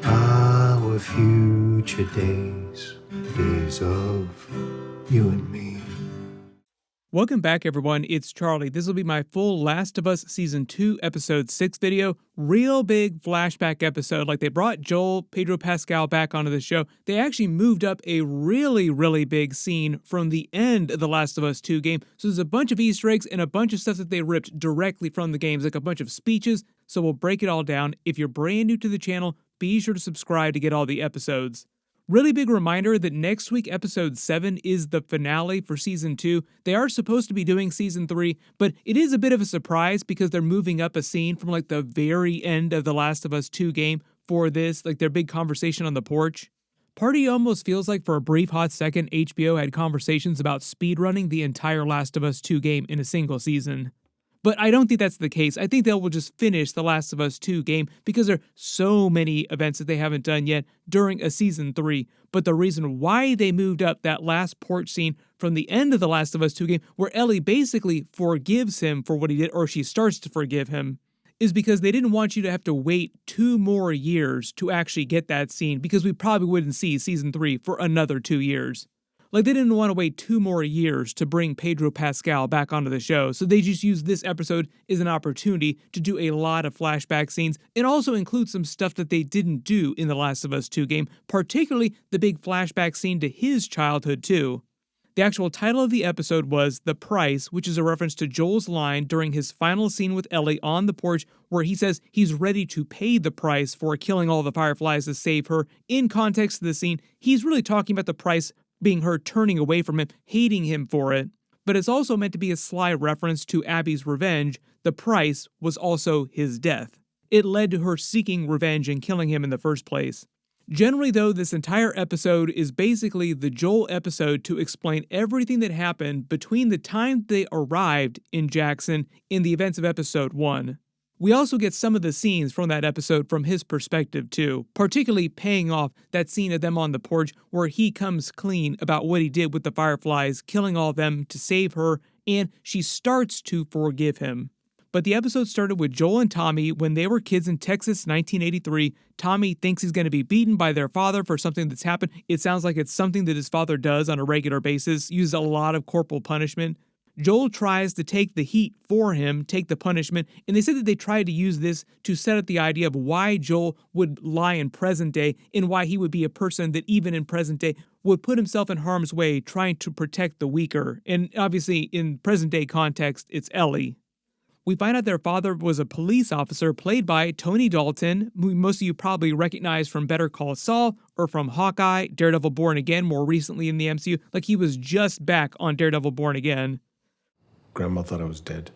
Our future days, days of you and me. Welcome back, everyone. It's Charlie. This will be my full Last of Us Season 2, Episode 6 video. Real big flashback episode. Like, they brought Joel, Pedro Pascal back onto the show. They actually moved up a really big scene from the end of the Last of Us 2 game. So there's a bunch of Easter eggs and a bunch of stuff that they ripped directly from the games, like a bunch of speeches. So we'll break it all down. If you're brand new to the channel, be sure to subscribe to get all the episodes. Really big reminder that next week, episode 7, is the finale for season 2. They are supposed to be doing season 3, but it is a bit of a surprise because they're moving up a scene from like the very end of the Last of Us 2 game for this, like their big conversation on the porch. Party almost feels like for a brief hot second, HBO had conversations about speedrunning the entire Last of Us 2 game in a single season. But I don't think that's the case. I think they will just finish The Last of Us 2 game because there are so many events that they haven't done yet during a Season 3. But the reason why they moved up that last porch scene from the end of The Last of Us 2 game, where Ellie basically forgives him for what he did, or she starts to forgive him, is because they didn't want you to have to wait 2 more years to actually get that scene, because we probably wouldn't see Season 3 for another 2 years. Like, they didn't want to wait 2 more years to bring Pedro Pascal back onto the show, so they just used this episode as an opportunity to do a lot of flashback scenes, and also include some stuff that they didn't do in The Last of Us 2 game, particularly the big flashback scene to his childhood too. The actual title of the episode was The Price, which is a reference to Joel's line during his final scene with Ellie on the porch, where he says he's ready to pay the price for killing all the Fireflies to save her. In context of the scene, he's really talking about the price being her turning away from him, hating him for it. But it's also meant to be a sly reference to Abby's revenge. The price was also his death. It led to her seeking revenge and killing him in the first place. Generally, though, this entire episode is basically the Joel episode to explain everything that happened between the time they arrived in Jackson in the events of episode 1. We also get some of the scenes from that episode from his perspective too, particularly paying off that scene of them on the porch where he comes clean about what he did with the Fireflies, killing all of them to save her, and she starts to forgive him. But the episode started with Joel and Tommy when they were kids in Texas, 1983. Tommy thinks he's going to be beaten by their father for something that's happened. It sounds like it's something that his father does on a regular basis, uses a lot of corporal punishment. Joel tries to take the heat for him, take the punishment, and they said that they tried to use this to set up the idea of why Joel would lie in present day and why he would be a person that even in present day would put himself in harm's way trying to protect the weaker. And obviously in present day context, it's Ellie. We find out their father was a police officer played by Tony Dalton, who most of you probably recognize from Better Call Saul or from Hawkeye, Daredevil Born Again, more recently in the MCU. Like, he was just back on Daredevil Born Again. Grandma thought I was dead.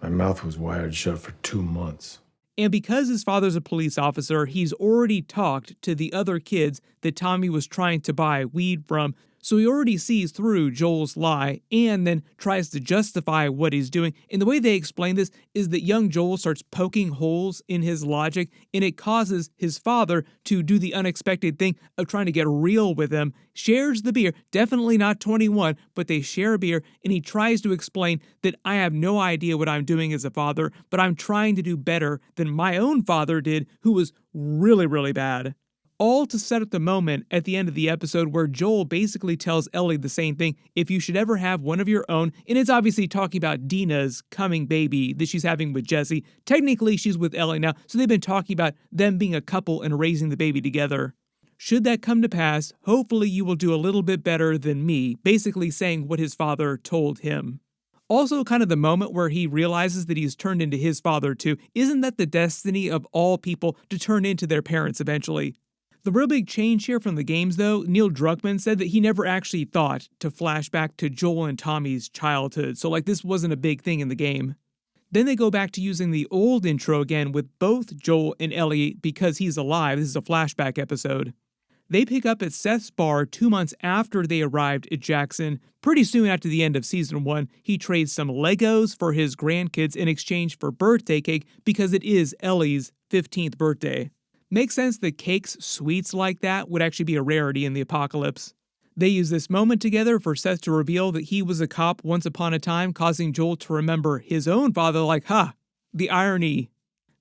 My mouth was wired shut for 2 months. And because his father's a police officer, he's already talked to the other kids that Tommy was trying to buy weed from. So he already sees through Joel's lie and then tries to justify what he's doing. And the way they explain this is that young Joel starts poking holes in his logic, and it causes his father to do the unexpected thing of trying to get real with him, shares the beer, definitely not 21, but they share a beer, and he tries to explain that I have no idea what I'm doing as a father, but I'm trying to do better than my own father did, who was really bad. All to set up the moment at the end of the episode where Joel basically tells Ellie the same thing: if you should ever have one of your own, and it's obviously talking about Dina's coming baby that she's having with Jesse. Technically, she's with Ellie now, so they've been talking about them being a couple and raising the baby together. Should that come to pass, hopefully you will do a little bit better than me, basically saying what his father told him. Also, kind of the moment where he realizes that he's turned into his father too. Isn't that the destiny of all people, to turn into their parents eventually? The real big change here from the games, though, Neil Druckmann said that he never actually thought to flash back to Joel and Tommy's childhood, so like this wasn't a big thing in the game. Then they go back to using the old intro again with both Joel and Ellie because he's alive. This is a flashback episode. They pick up at Seth's bar 2 months after they arrived at Jackson. Pretty soon after the end of Season 1, he trades some Legos for his grandkids in exchange for birthday cake because it is Ellie's 15th birthday. Makes sense that cakes, sweets like that would actually be a rarity in the apocalypse. They use this moment together for Seth to reveal that he was a cop once upon a time, causing Joel to remember his own father like, the irony.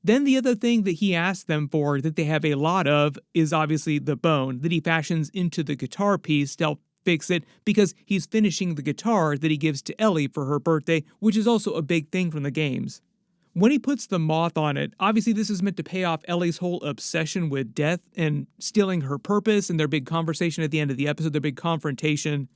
Then the other thing that he asks them for that they have a lot of is obviously the bone that he fashions into the guitar piece to help fix it because he's finishing the guitar that he gives to Ellie for her birthday, which is also a big thing from the games. When he puts the moth on it, obviously this is meant to pay off Ellie's whole obsession with death and stealing her purpose and their big conversation at the end of the episode, their big confrontation.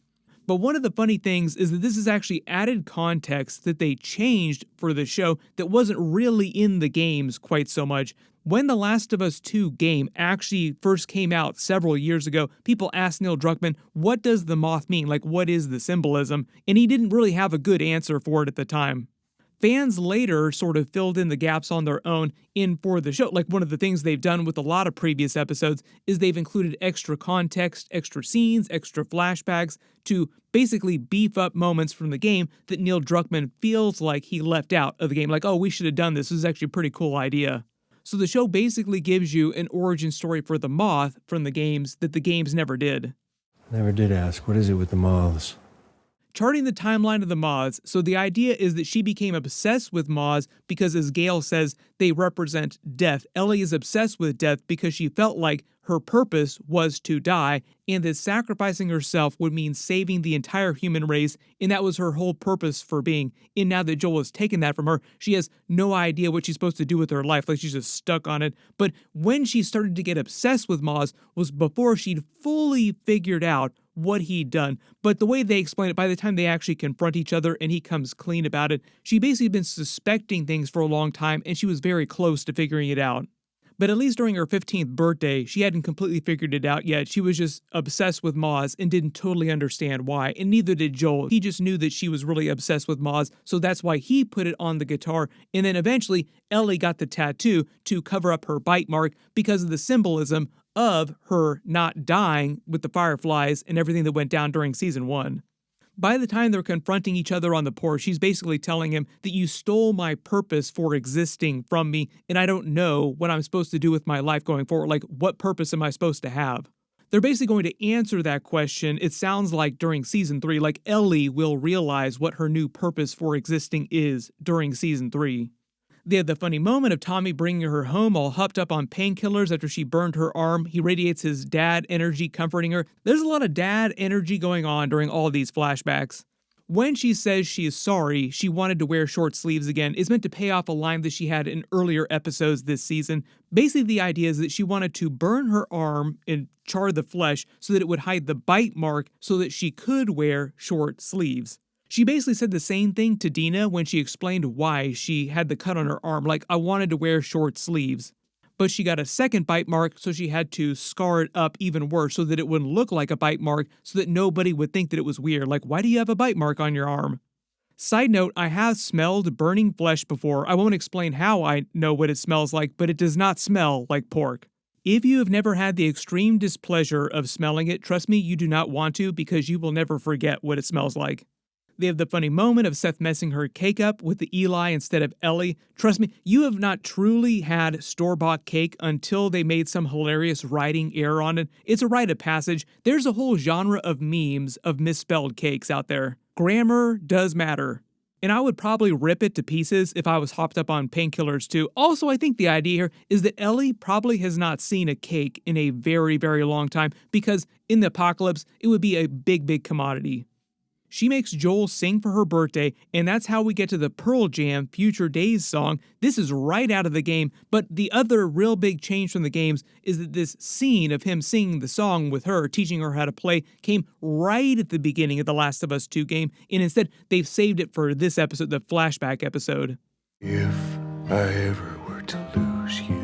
But one of the funny things is that this is actually added context that they changed for the show that wasn't really in the games quite so much. When The Last of Us 2 game actually first came out several years ago, people asked Neil Druckmann, what does the moth mean? Like, what is the symbolism? And he didn't really have a good answer for it at the time. Fans later sort of filled in the gaps on their own for the show. Like one of the things they've done with a lot of previous episodes is they've included extra context, extra scenes, extra flashbacks to basically beef up moments from the game that Neil Druckmann feels like he left out of the game. Like, oh, we should have done this. This is actually a pretty cool idea. So the show basically gives you an origin story for the moth from the games that the games never did. Never did ask, what is it with the moths? Charting the timeline of the moths, so the idea is that she became obsessed with moths because, as Gale says, they represent death. Ellie is obsessed with death because she felt like her purpose was to die, and that sacrificing herself would mean saving the entire human race, and that was her whole purpose for being. And now that Joel has taken that from her, she has no idea what she's supposed to do with her life, like she's just stuck on it. But when she started to get obsessed with moths was before she'd fully figured out what he'd done. But the way they explain it, by the time they actually confront each other and he comes clean about it, she'd basically been suspecting things for a long time and she was very close to figuring it out. But at least during her 15th birthday, she hadn't completely figured it out yet. She was just obsessed with moths and didn't totally understand why, and neither did Joel. He just knew that she was really obsessed with moths, so that's why he put it on the guitar, and then eventually Ellie got the tattoo to cover up her bite mark because of the symbolism of her not dying with the Fireflies and everything that went down during season 1. By the time they're confronting each other on the porch, she's basically telling him that you stole my purpose for existing from me, and I don't know what I'm supposed to do with my life going forward. Like, what purpose am I supposed to have? They're basically going to answer that question, it sounds like, during season 3. Like, Ellie will realize what her new purpose for existing is during season 3. They had the funny moment of Tommy bringing her home all hopped up on painkillers after she burned her arm. He radiates his dad energy comforting her. There's a lot of dad energy going on during all these flashbacks. When she says she is sorry, she wanted to wear short sleeves again is meant to pay off a line that she had in earlier episodes this season. Basically, the idea is that she wanted to burn her arm and char the flesh so that it would hide the bite mark so that she could wear short sleeves. She basically said the same thing to Dina when she explained why she had the cut on her arm, like, I wanted to wear short sleeves. But she got a second bite mark, so she had to scar it up even worse so that it wouldn't look like a bite mark, so that nobody would think that it was weird. Like, why do you have a bite mark on your arm? Side note, I have smelled burning flesh before. I won't explain how I know what it smells like, but it does not smell like pork. If you have never had the extreme displeasure of smelling it, trust me, you do not want to because you will never forget what it smells like. They have the funny moment of Seth messing her cake up with the Eli instead of Ellie. Trust me, you have not truly had store-bought cake until they made some hilarious writing error on it. It's a rite of passage. There's a whole genre of memes of misspelled cakes out there. Grammar does matter. And I would probably rip it to pieces if I was hopped up on painkillers too. Also, I think the idea here is that Ellie probably has not seen a cake in a very, very long time because in the apocalypse, it would be a big, big commodity. She makes Joel sing for her birthday, and that's how we get to the Pearl Jam Future Days song. This is right out of the game, but the other real big change from the games is that this scene of him singing the song with her, teaching her how to play, came right at the beginning of The Last of Us 2 game, and instead they've saved it for this episode, the flashback episode. If I ever were to lose you.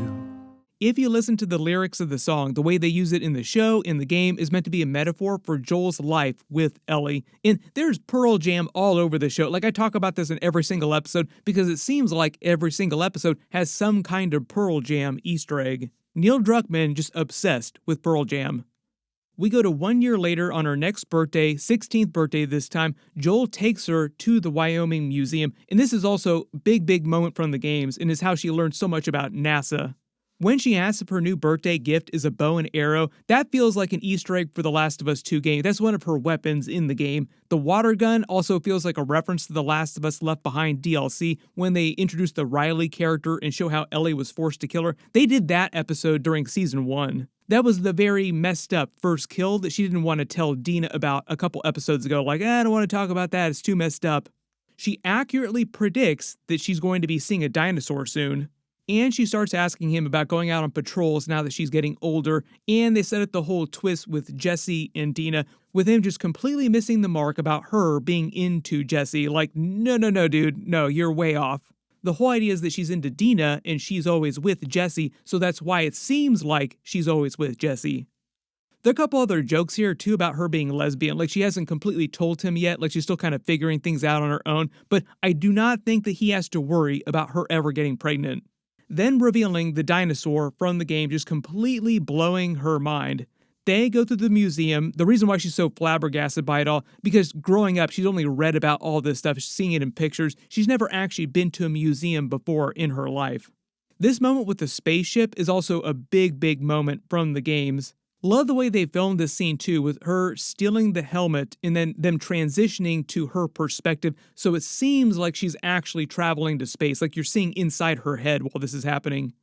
If you listen to the lyrics of the song, the way they use it in the show, in the game, is meant to be a metaphor for Joel's life with Ellie. And there's Pearl Jam all over the show. Like, I talk about this in every single episode because it seems like every single episode has some kind of Pearl Jam Easter egg. Neil Druckmann just obsessed with Pearl Jam. We go to 1 year later on her next birthday, 16th birthday this time. Joel takes her to the Wyoming Museum. And this is also a big, big moment from the games and is how she learned so much about NASA. When she asks if her new birthday gift is a bow and arrow, that feels like an Easter egg for The Last of Us 2 game. That's one of her weapons in the game. The water gun also feels like a reference to The Last of Us Left Behind DLC when they introduced the Riley character and show how Ellie was forced to kill her. They did that episode during season 1. That was the very messed up first kill that she didn't want to tell Dina about a couple episodes ago. Like, I don't want to talk about that, it's too messed up. She accurately predicts that she's going to be seeing a dinosaur soon. And she starts asking him about going out on patrols now that she's getting older, and they set up the whole twist with Jesse and Dina, with him just completely missing the mark about her being into Jesse. Like, no, dude, no, you're way off. The whole idea is that she's into Dina, and she's always with Jesse, so that's why it seems like she's always with Jesse. There are a couple other jokes here, too, about her being lesbian. Like, she hasn't completely told him yet, like she's still kind of figuring things out on her own, but I do not think that he has to worry about her ever getting pregnant. Then revealing the dinosaur from the game, just completely blowing her mind. They go to the museum. The reason why she's so flabbergasted by it all, because growing up, she's only read about all this stuff, seeing it in pictures. She's never actually been to a museum before in her life. This moment with the spaceship is also a big moment from the games. Love the way they filmed this scene too, with her stealing the helmet and then them transitioning to her perspective, so it seems like she's actually traveling to space, like you're seeing inside her head while this is happening.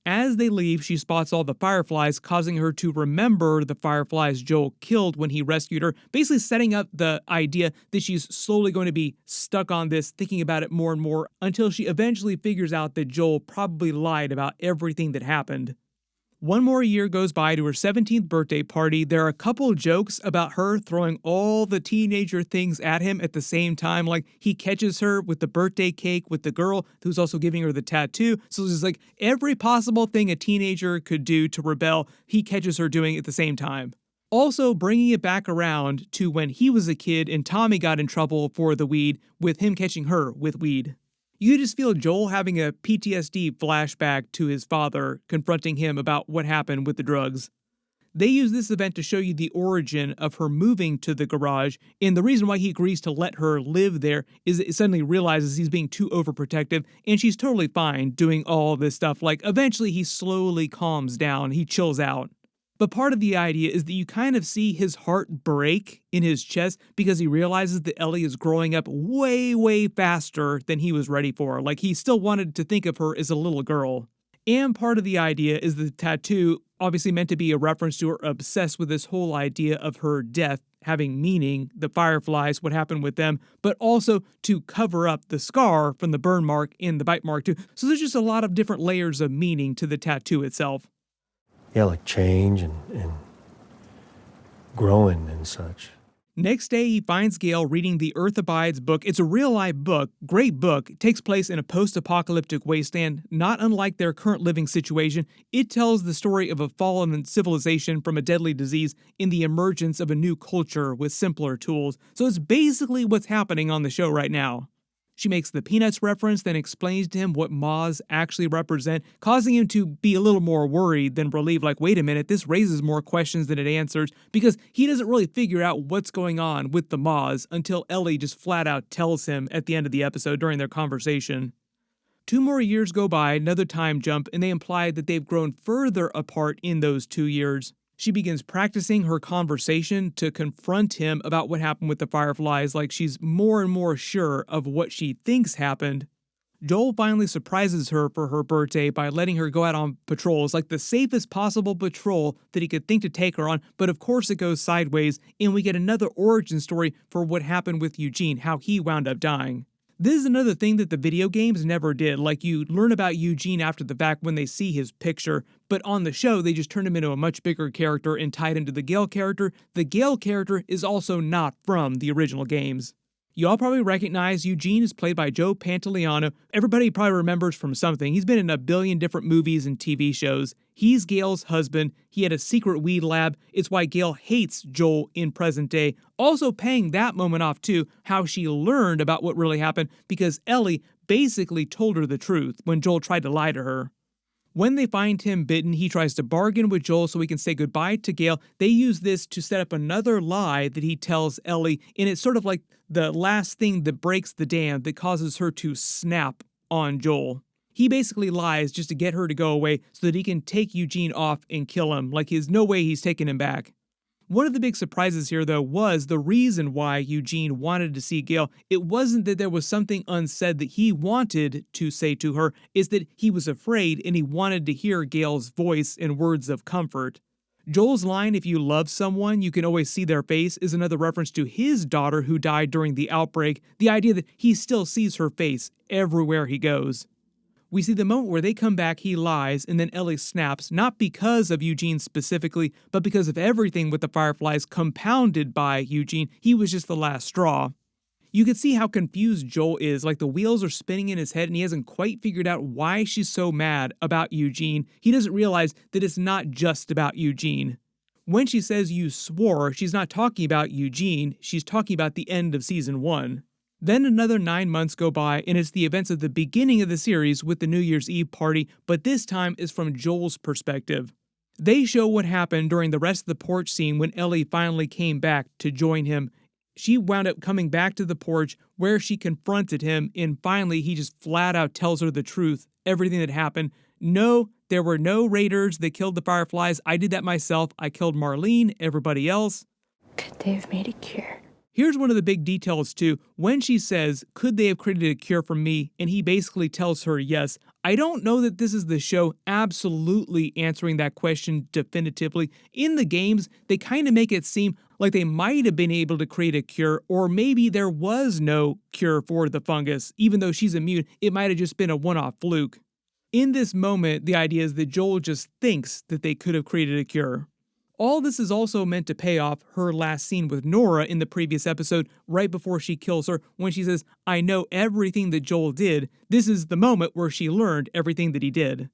As they leave, she spots all the Fireflies, causing her to remember the Fireflies Joel killed when he rescued her, basically setting up the idea that she's slowly going to be stuck on this, thinking about it more and more, until she eventually figures out that Joel probably lied about everything that happened. One more year goes by to her 17th birthday party. There are a couple jokes about her throwing all the teenager things at him at the same time. Like, he catches her with the birthday cake with the girl who's also giving her the tattoo. So it's just like every possible thing a teenager could do to rebel, he catches her doing at the same time. Also bringing it back around to when he was a kid and Tommy got in trouble for the weed, with him catching her with weed. You just feel Joel having a PTSD flashback to his father, confronting him about what happened with the drugs. They use this event to show you the origin of her moving to the garage, and the reason why he agrees to let her live there is that he suddenly realizes he's being too overprotective, and she's totally fine doing all this stuff. Like, eventually he slowly calms down, he chills out. But part of the idea is that you kind of see his heart break in his chest because he realizes that Ellie is growing up way faster than he was ready for. Like, he still wanted to think of her as a little girl. And part of the idea is the tattoo, obviously meant to be a reference to her obsessed with this whole idea of her death having meaning, the Fireflies, what happened with them, but also to cover up the scar from the burn mark and the bite mark too. So there's just a lot of different layers of meaning to the tattoo itself. Yeah, like change and growing and such. Next day, he finds Gale reading the Earth Abides book. It's a real-life book, great book. It takes place in a post-apocalyptic wasteland, not unlike their current living situation. It tells the story of a fallen civilization from a deadly disease in the emergence of a new culture with simpler tools. So it's basically what's happening on the show right now. She makes the Peanuts reference, then explains to him what moths actually represent, causing him to be a little more worried than relieved, like, wait a minute, this raises more questions than it answers, because he doesn't really figure out what's going on with the moths until Ellie just flat out tells him at the end of the episode during their conversation. 2 more years go by, another time jump, and they imply that they've grown further apart in those 2 years. She begins practicing her conversation to confront him about what happened with the Fireflies, like she's more and more sure of what she thinks happened. Joel finally surprises her for her birthday by letting her go out on patrols, like the safest possible patrol that he could think to take her on, but of course it goes sideways, and we get another origin story for what happened with Eugene, how he wound up dying. This is another thing that the video games never did, like you learn about Eugene after the fact when they see his picture, but on the show they just turned him into a much bigger character and tied him to the Gale character. The Gale character is also not from the original games. You all probably recognize Eugene is played by Joe Pantoliano. Everybody probably remembers from something. He's been in a billion different movies and TV shows. He's Gale's husband. He had a secret weed lab. It's why Gale hates Joel in present day. Also paying that moment off too, how she learned about what really happened because Ellie basically told her the truth when Joel tried to lie to her. When they find him bitten, he tries to bargain with Joel so he can say goodbye to Gale. They use this to set up another lie that he tells Ellie, and it's sort of like the last thing that breaks the dam that causes her to snap on Joel. He basically lies just to get her to go away so that he can take Eugene off and kill him. Like, there's no way he's taking him back. One of the big surprises here, though, was the reason why Eugene wanted to see Gale. It wasn't that there was something unsaid that he wanted to say to her, it's that he was afraid and he wanted to hear Gale's voice and words of comfort. Joel's line, "If you love someone, you can always see their face," is another reference to his daughter who died during the outbreak, the idea that he still sees her face everywhere he goes. We see the moment where they come back, he lies, and then Ellie snaps, not because of Eugene specifically, but because of everything with the Fireflies compounded by Eugene. He was just the last straw. You can see how confused Joel is, like the wheels are spinning in his head and he hasn't quite figured out why she's so mad about Eugene. He doesn't realize that it's not just about Eugene. When she says "you swore," she's not talking about Eugene, she's talking about the end of season 1. Then another 9 months go by, and it's the events of the beginning of the series with the New Year's Eve party, but this time is from Joel's perspective. They show what happened during the rest of the porch scene when Ellie finally came back to join him. She wound up coming back to the porch where she confronted him, and finally he just flat out tells her the truth, everything that happened. No, there were no raiders that killed the Fireflies. I did that myself. I killed Marlene, everybody else. Could they have made a cure? Here's one of the big details too. When she says, "Could they have created a cure for me?" and he basically tells her yes, I don't know that this is the show absolutely answering that question definitively. In the games, they kind of make it seem like they might have been able to create a cure, or maybe there was no cure for the fungus. Even though she's immune, it might have just been a one-off fluke. In this moment, the idea is that Joel just thinks that they could have created a cure. All this is also meant to pay off her last scene with Nora in the previous episode, right before she kills her, when she says, "I know everything that Joel did." This is the moment where she learned everything that he did.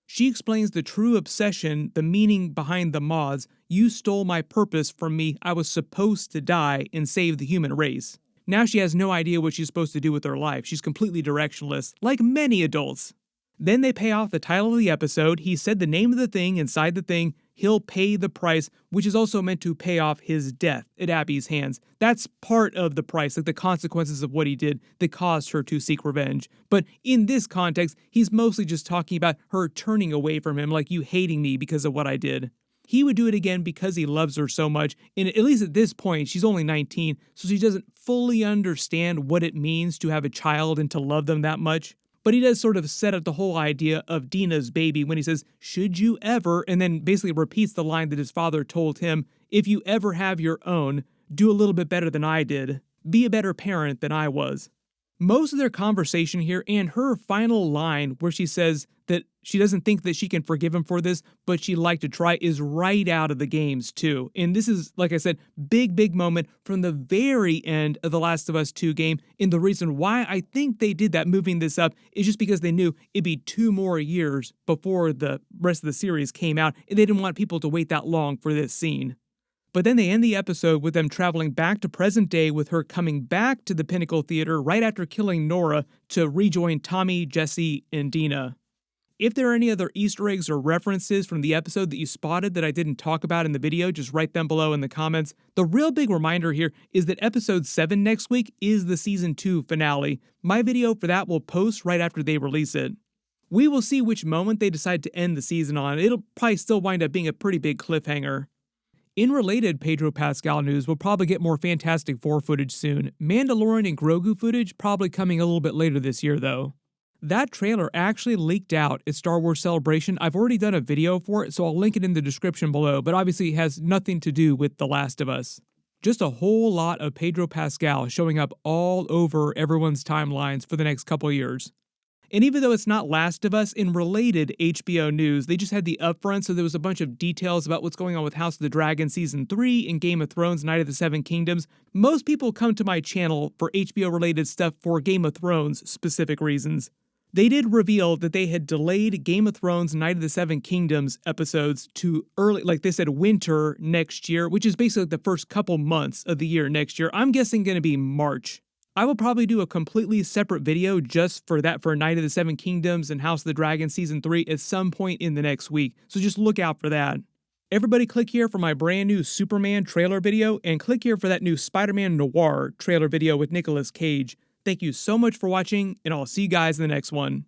She explains the true obsession, the meaning behind the mods. "You stole my purpose from me. I was supposed to die and save the human race." Now she has no idea what she's supposed to do with her life. She's completely directionless, like many adults. Then they pay off the title of the episode. He said the name of the thing inside the thing. He'll pay the price, which is also meant to pay off his death at Abby's hands. That's part of the price, like the consequences of what he did that caused her to seek revenge. But in this context, he's mostly just talking about her turning away from him, like, "You hating me because of what I did." He would do it again because he loves her so much, and at least at this point, she's only 19, so she doesn't fully understand what it means to have a child and to love them that much. But he does sort of set up the whole idea of Dina's baby when he says, "Should you ever," and then basically repeats the line that his father told him, "If you ever have your own, do a little bit better than I did. Be a better parent than I was." Most of their conversation here and her final line where she says that she doesn't think that she can forgive him for this, but she'd like to try, is right out of the games too. And this is, like I said, big moment from the very end of The Last of Us 2 game. And the reason why I think they did that, moving this up, is just because they knew it'd be 2 more years before the rest of the series came out, and they didn't want people to wait that long for this scene. But then they end the episode with them traveling back to present day, with her coming back to the Pinnacle Theater right after killing Nora to rejoin Tommy, Jesse, and Dina. If there are any other Easter eggs or references from the episode that you spotted that I didn't talk about in the video, just write them below in the comments. The real big reminder here is that episode 7 next week is the season 2 finale. My video for that will post right after they release it. We will see which moment they decide to end the season on. It'll probably still wind up being a pretty big cliffhanger. In related Pedro Pascal news, we'll probably get more Fantastic Four footage soon. Mandalorian and Grogu footage probably coming a little bit later this year though. That trailer actually leaked out at Star Wars Celebration. I've already done a video for it, so I'll link it in the description below, but obviously it has nothing to do with The Last of Us. Just a whole lot of Pedro Pascal showing up all over everyone's timelines for the next couple years. And even though it's not Last of Us, in related HBO news, they just had the upfront, so there was a bunch of details about what's going on with House of the Dragon Season 3 and Game of Thrones Night of the Seven Kingdoms. Most people come to my channel for HBO-related stuff for Game of Thrones specific reasons. They did reveal that they had delayed Game of Thrones Night of the Seven Kingdoms episodes to early, like they said, winter next year, which is basically the first couple months of the year next year. I'm guessing going to be March. I will probably do a completely separate video just for that, for Night of the Seven Kingdoms and House of the Dragon Season 3 at some point in the next week, so just look out for that. Everybody click here for my brand new Superman trailer video, and click here for that new Spider-Man Noir trailer video with Nicolas Cage. Thank you so much for watching, and I'll see you guys in the next one.